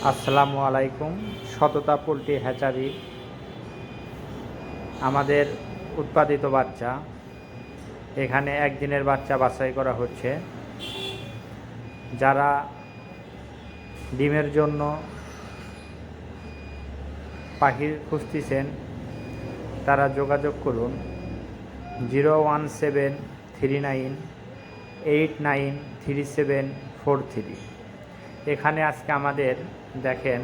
আসসালামু আলাইকুম। সততা পোল্ট্রি হ্যাচারি আমাদের উৎপাদিত বাচ্চা, এখানে একদিনের বাচ্চা বাছাই করা হচ্ছে। যারা ডিমের জন্য পাখি খুঁজতেছেন তারা যোগাযোগ করুন 01739893743। এখানে আজকে আমাদের দেখেন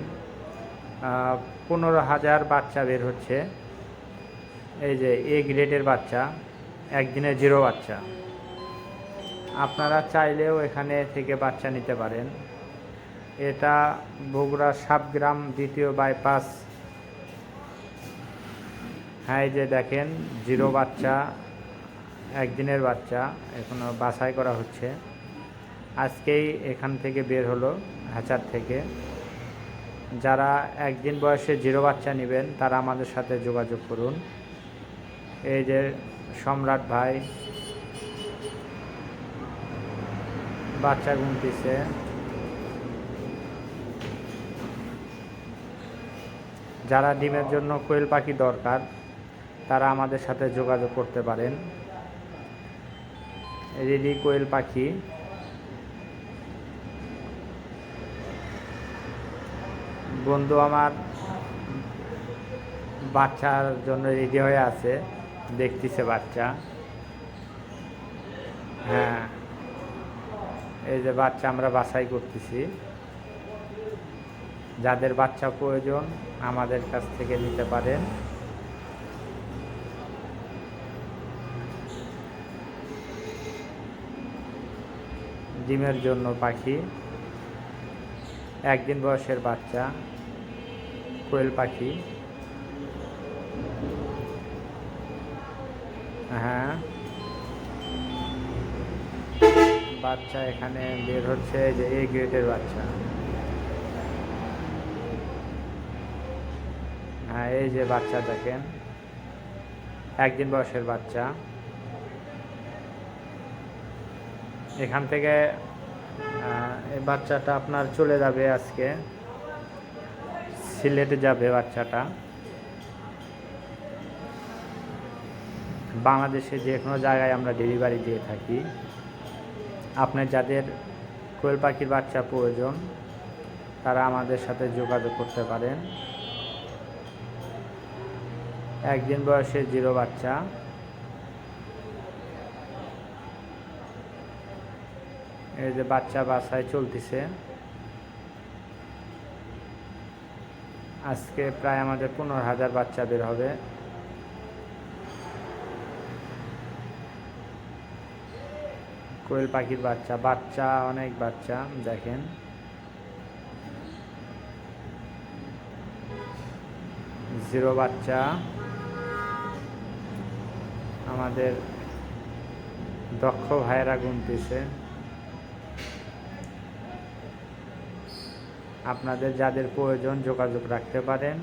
15,000 বাচ্চা বের হচ্ছে। এই যে এ গ্রেডের বাচ্চা, একদিনে 0 বাচ্চা। আপনারা চাইলেও এখানে থেকে বাচ্চা নিতে পারেন। এটা বগুড়া সাবগ্রাম দ্বিতীয় বাইপাস। হ্যাঁ, এই যে দেখেন 0 বাচ্চা, একদিনের বাচ্চা এখনও বাছাই করা হচ্ছে। আজকেই এখান থেকে বের হলো হ্যাচার থেকে। যারা একদিন বয়সে 0 বাচ্চা নেবেন তারা আমাদের সাথে যোগাযোগ করুন। এই যে সম্রাট ভাই বাচ্চা গুনতেছে। যারা ডিমের জন্য কোয়েল পাখি দরকার তারা আমাদের সাথে যোগাযোগ করতে পারেন। রেডি কোয়েল পাখি। বন্ধু আমার বাচ্চার জন্য রেডি হয়ে আছে, দেখতেছে বাচ্চা। হ্যাঁ, এই যে বাচ্চা আমরা বাছাই করতেছি। যাদের বাচ্চা প্রয়োজন আমাদের কাছ থেকে নিতে পারেন। ডিমের জন্য পাখি, একদিন বয়সের বাচ্চা কোয়েল পাখি। হ্যাঁ, বাচ্চা এখানে বের হচ্ছে যে এ গ্রেডের বাচ্চা। হ্যাঁ, এই যে বাচ্চা দেখেন, একদিন বয়সের বাচ্চা। এখান থেকে এই বাচ্চাটা আপনার চলে যাবে, আজকে সিলেটে যাবে বাচ্চাটা। বাংলাদেশে যে কোনো জায়গায় আমরা ডেলিভারি দিয়ে থাকি। আপনার যাদের কোয়েল পাখির বাচ্চা প্রয়োজন তারা আমাদের সাথে যোগাযোগ করতে পারেন। একদিন বয়সে 0 বাচ্চা। এই যে বাচ্চা বাছাই চলতেছে। আজকে প্রায় আমাদের 15,000 বাচ্চা বের হবে। কোয়েল পাখির বাচ্চা, বাচ্চা অনেক বাচ্চা দেখেন। জিরো বাচ্চা আমাদের দক্ষ ভাইয়েরা গুনতেছে। আপনাদের যাদের প্রয়োজন যোগাযোগ রাখতে পারেন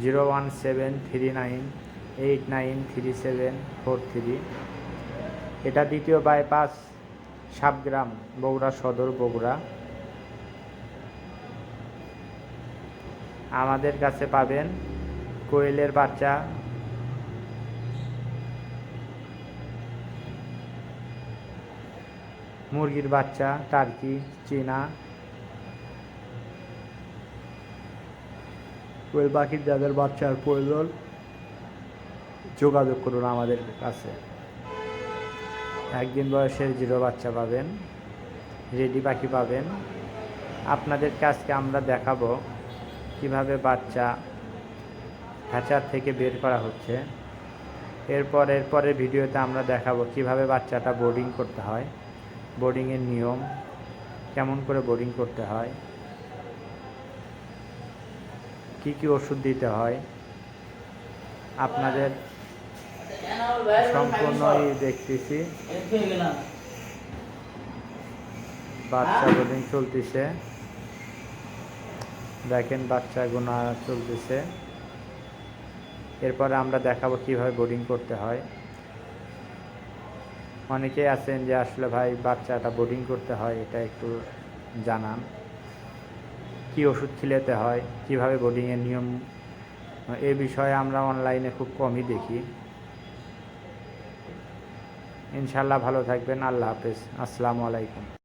01739893743। এটা দ্বিতীয় বাইপাস, সাবগ্রাম, বগুড়া সদর, বগুড়া। আমাদের কাছে পাবেন কোয়েলের বাচ্চা, মুরগির বাচ্চা, টার্কি, চীনা। কোয়েল পাখির যাদের বাচ্চার প্রয়োজন যোগাযোগ করুন আমাদের কাছে। একদিন বয়সের 0 বাচ্চা পাবেন, রেডি পাখি পাবেন। আপনাদেরকে আজকে আমরা দেখাবো কিভাবে বাচ্চা হ্যাচার থেকে বের করা হচ্ছে। এরপরের ভিডিওতে আমরা দেখাবো কিভাবে বাচ্চাটা বোর্ডিং করতে হয়, বোর্ডিংয়ের নিয়ম, কেমন করে বোর্ডিং করতে হয়, কি কি ওষুধ দিতে হয়। আপনাদের সম্পূর্ণই দেখতেছি। বাচ্চা বোর্ডিং চলতেছে, দেখেন বাচ্চা গোনা চলতেছে। এরপরে আমরা দেখাবো কিভাবে বোর্ডিং করতে হয়। অনেকেই আছেন যে আসলে ভাই বাচ্চাটা বোর্ডিং করতে হয়, এটা একটু জানান। কী ওষুধ খিলাতে হয়, কিভাবে বোর্ডিংয়ের নিয়ম, এ বিষয়ে আমরা অনলাইনে খুব কমই দেখি। ইনশাআল্লাহ ভালো থাকবেন। আল্লাহ হাফেজ। আসসালামু আলাইকুম।